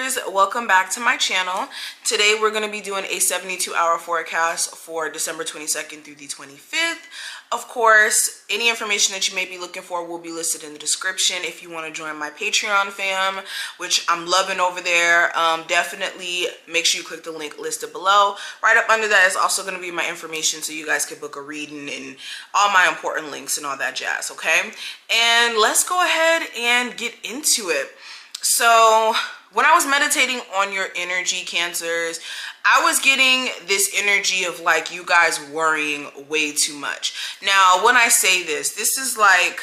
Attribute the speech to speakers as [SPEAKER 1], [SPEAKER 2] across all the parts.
[SPEAKER 1] Cancers, welcome back to my channel. Today we're going to be doing a 72-hour forecast for December 22nd through the 25th. Of course, any information that you may be looking for will be listed in the description. If you want to join my Patreon fam, which I'm loving over there, definitely make sure you click the link listed below. Right up under that is also going to be my information so you guys can book a reading and all my important links and all that jazz, okay? And let's go ahead and get into it. So when I was meditating on your energy, Cancers, I was getting this energy of like you guys worrying way too much. Now, when I say this is like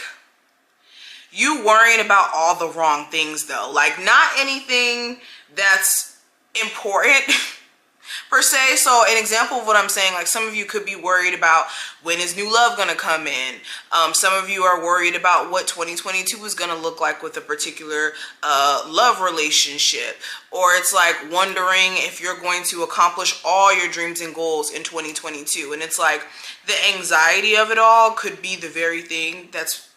[SPEAKER 1] you worrying about all the wrong things though. Like not anything that's important per se. So an example of what I'm saying, like some of you could be worried about when is new love gonna come in. Some of you are worried about what 2022 is gonna look like with a particular love relationship. Or it's like wondering if you're going to accomplish all your dreams and goals in 2022. And it's like the anxiety of it all could be the very thing that's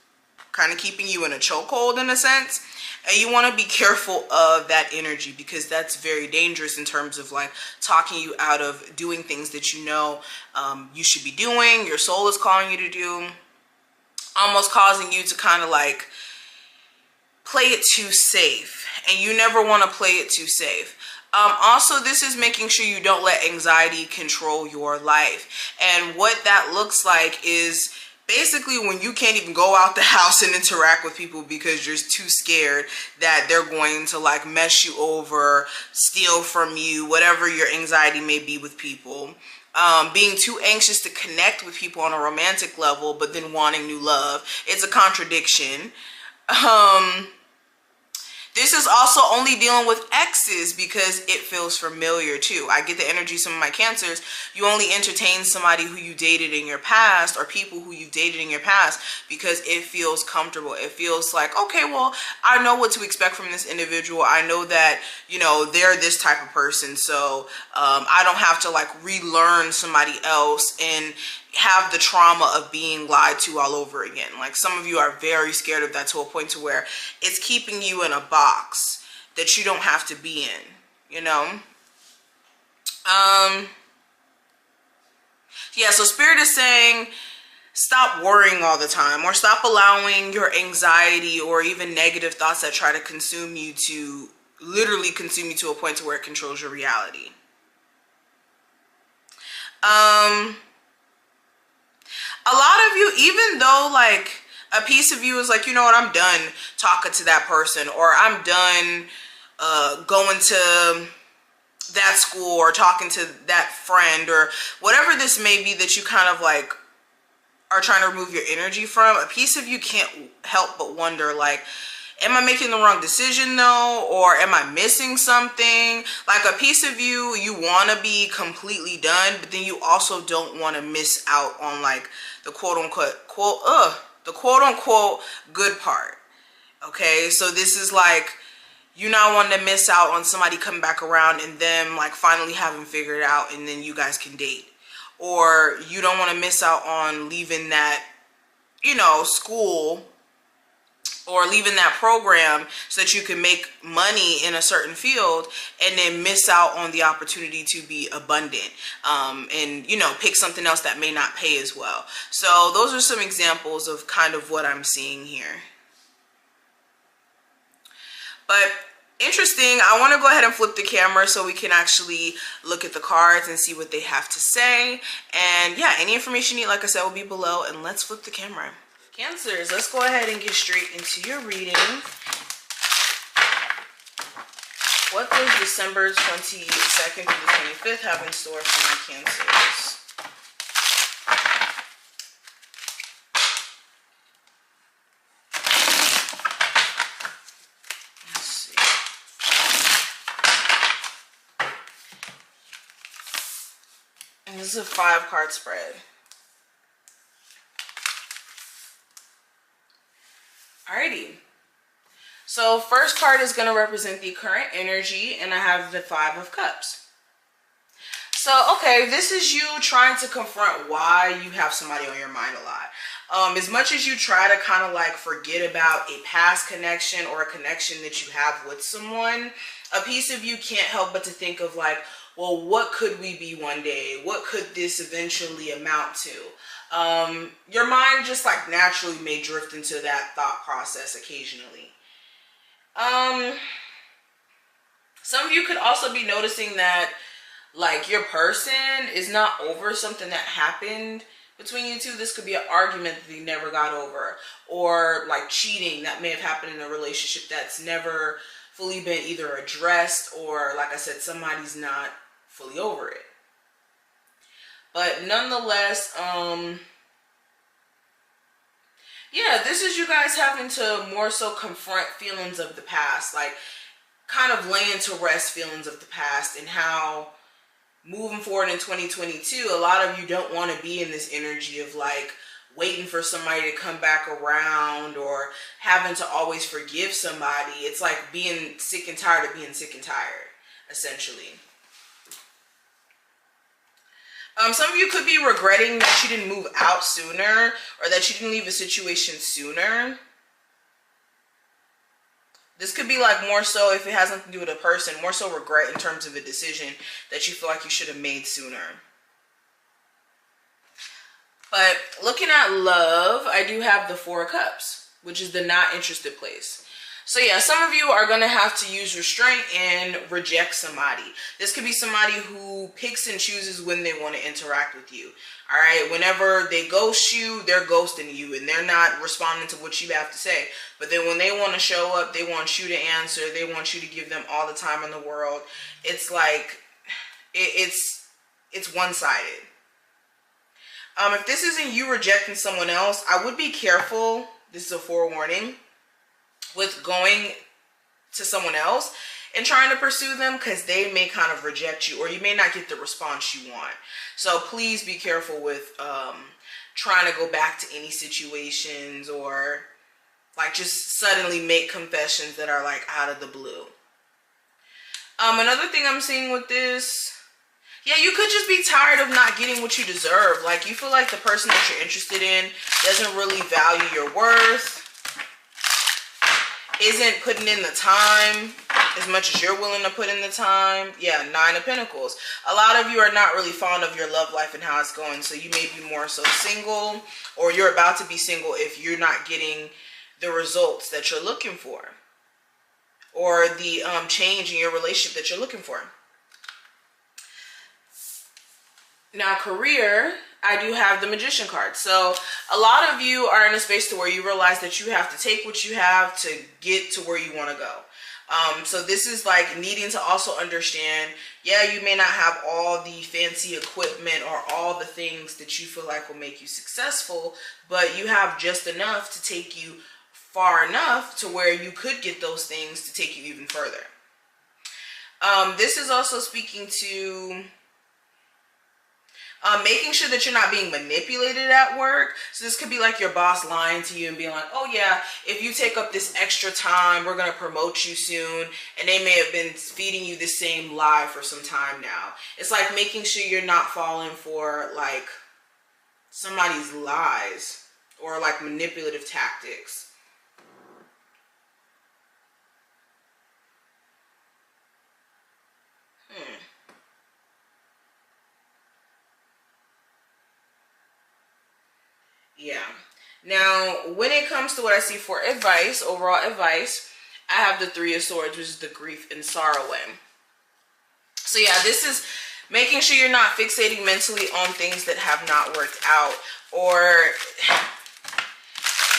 [SPEAKER 1] kind of keeping you in a chokehold in a sense. And you want to be careful of that energy because that's very dangerous in terms of like talking you out of doing things that you know you should be doing, your soul is calling you to do, almost causing you to kind of like play it too safe. And you never want to play it too safe. Also, this is making sure you don't let anxiety control your life. And what that looks like is basically when you can't even go out the house and interact with people because you're too scared that they're going to like mess you over, steal from you, whatever your anxiety may be with people. Being too anxious to connect with people on a romantic level, but then wanting new love. It's a contradiction. This is also only dealing with exes because it feels familiar too. I get the energy, some of my Cancers, you only entertain somebody who you dated in your past or people who you dated in your past because it feels comfortable. It feels like, okay, well, I know what to expect from this individual. I know that, you know, they're this type of person. So I don't have to like relearn somebody else and have the trauma of being lied to all over again. Like some of you are very scared of that to a point to where it's keeping you in a box that you don't have to be in, you know? Yeah, so Spirit is saying stop worrying all the time or stop allowing your anxiety or even negative thoughts that try to consume you to literally consume you to a point to where it controls your reality. A lot of you, even though like a piece of you is like, you know what, I'm done talking to that person, or I'm done going to that school or talking to that friend or whatever this may be that you kind of like are trying to remove your energy from, a piece of you can't help but wonder like, am I making the wrong decision though? Or am I missing something? Like a piece of you, you want to be completely done, but then you also don't want to miss out on like the quote unquote good part. Okay, so this is like you not wanting to miss out on somebody coming back around and them like finally having figured it out and then you guys can date. Or you don't want to miss out on leaving that, you know, school or leaving that program so that you can make money in a certain field and then miss out on the opportunity to be abundant and, you know, pick something else that may not pay as well. So those are some examples of kind of what I'm seeing here. But interesting, I want to go ahead and flip the camera so we can actually look at the cards and see what they have to say. And yeah, any information you need, like I said, will be below. And let's flip the camera. Cancers, let's go ahead and get straight into your reading. What does December 22nd through the 25th have in store for my Cancers? Let's see. And this is a 5-card spread. Alrighty, so first card is going to represent the current energy, and I have the 5 of Cups. So, okay, this is you trying to confront why you have somebody on your mind a lot. As much as you try to kind of like forget about a past connection or a connection that you have with someone, a piece of you can't help but to think of like, well, what could we be one day? What could this eventually amount to? Your mind just like naturally may drift into that thought process occasionally. Some of you could also be noticing that like your person is not over something that happened between you two. This could be an argument that they never got over, or like cheating that may have happened in a relationship that's never fully been either addressed, or like I said, somebody's not fully over it. But nonetheless, yeah, this is you guys having to more so confront feelings of the past, like kind of laying to rest feelings of the past, and how moving forward in 2022, a lot of you don't want to be in this energy of like waiting for somebody to come back around or having to always forgive somebody. It's like being sick and tired of being sick and tired, essentially. Some of you could be regretting that you didn't move out sooner, or that you didn't leave a situation sooner. This could be like more so, if it has nothing to do with a person, more so regret in terms of a decision that you feel like you should have made sooner. But looking at love, I do have the Four of Cups, which is the not interested place. So yeah, some of you are going to have to use restraint and reject somebody. This could be somebody who picks and chooses when they want to interact with you. All right, whenever they ghost you, they're ghosting you and they're not responding to what you have to say. But then when they want to show up, they want you to answer. They want you to give them all the time in the world. It's like, it's one-sided. If this isn't you rejecting someone else, I would be careful. This is a forewarning with going to someone else and trying to pursue them, because they may kind of reject you, or you may not get the response you want. So please be careful with trying to go back to any situations, or like just suddenly make confessions that are like out of the blue. Another thing I'm seeing with this, yeah, you could just be tired of not getting what you deserve. Like you feel like the person that you're interested in doesn't really value your worth, isn't putting in the time as much as you're willing to put in the time. Yeah, Nine of Pentacles. A lot of you are not really fond of your love life and how it's going. So you may be more so single, or you're about to be single if you're not getting the results that you're looking for, or the change in your relationship that you're looking for. Now, career, I do have the Magician card. So a lot of you are in a space to where you realize that you have to take what you have to get to where you want to go. So this is like needing to also understand, yeah, you may not have all the fancy equipment or all the things that you feel like will make you successful, but you have just enough to take you far enough to where you could get those things to take you even further. This is also speaking to making sure that you're not being manipulated at work. So this could be like your boss lying to you and being like, oh yeah, if you take up this extra time, we're going to promote you soon. And they may have been feeding you the same lie for some time now. It's like making sure you're not falling for like somebody's lies or like manipulative tactics. Yeah. Now, when it comes to what I see for advice, overall advice, I have the Three of Swords, which is the grief and sorrow way. So yeah, this is making sure you're not fixating mentally on things that have not worked out, or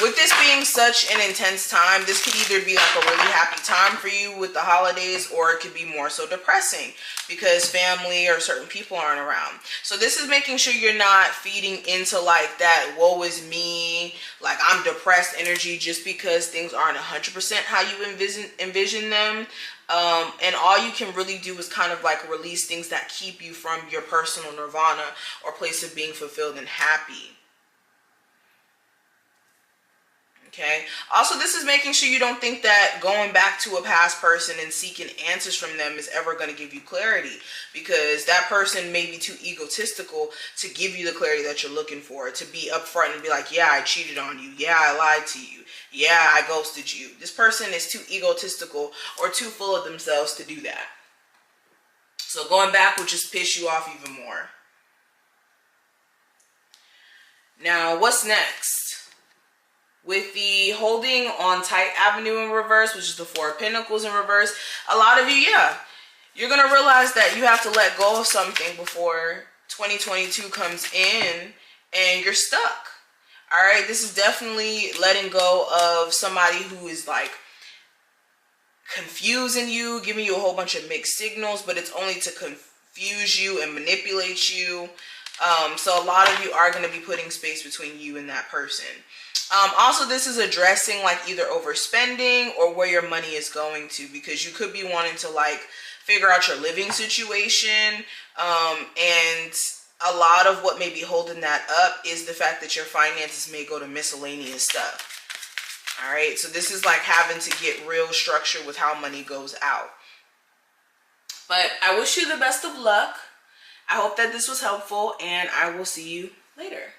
[SPEAKER 1] with this being such an intense time, this could either be like a really happy time for you with the holidays, or it could be more so depressing because family or certain people aren't around. So this is making sure you're not feeding into like that woe is me, like I'm depressed energy just because things aren't 100% how you envision them. And all you can really do is kind of like release things that keep you from your personal nirvana or place of being fulfilled and happy. Okay. Also, this is making sure you don't think that going back to a past person and seeking answers from them is ever going to give you clarity, because that person may be too egotistical to give you the clarity that you're looking for, to be upfront and be like, yeah, I cheated on you. Yeah, I lied to you. Yeah, I ghosted you. This person is too egotistical or too full of themselves to do that. So going back will just piss you off even more. Now, what's next? With the holding on tight avenue in reverse, which is the Four of Pentacles in reverse, a lot of you, yeah, you're going to realize that you have to let go of something before 2022 comes in and you're stuck. All right, this is definitely letting go of somebody who is like confusing you, giving you a whole bunch of mixed signals, but it's only to confuse you and manipulate you. So a lot of you are going to be putting space between you and that person. Also, this is addressing like either overspending or where your money is going to, because you could be wanting to like figure out your living situation. And a lot of what may be holding that up is the fact that your finances may go to miscellaneous stuff. All right. So this is like having to get real structure with how money goes out. But I wish you the best of luck. I hope that this was helpful, and I will see you later.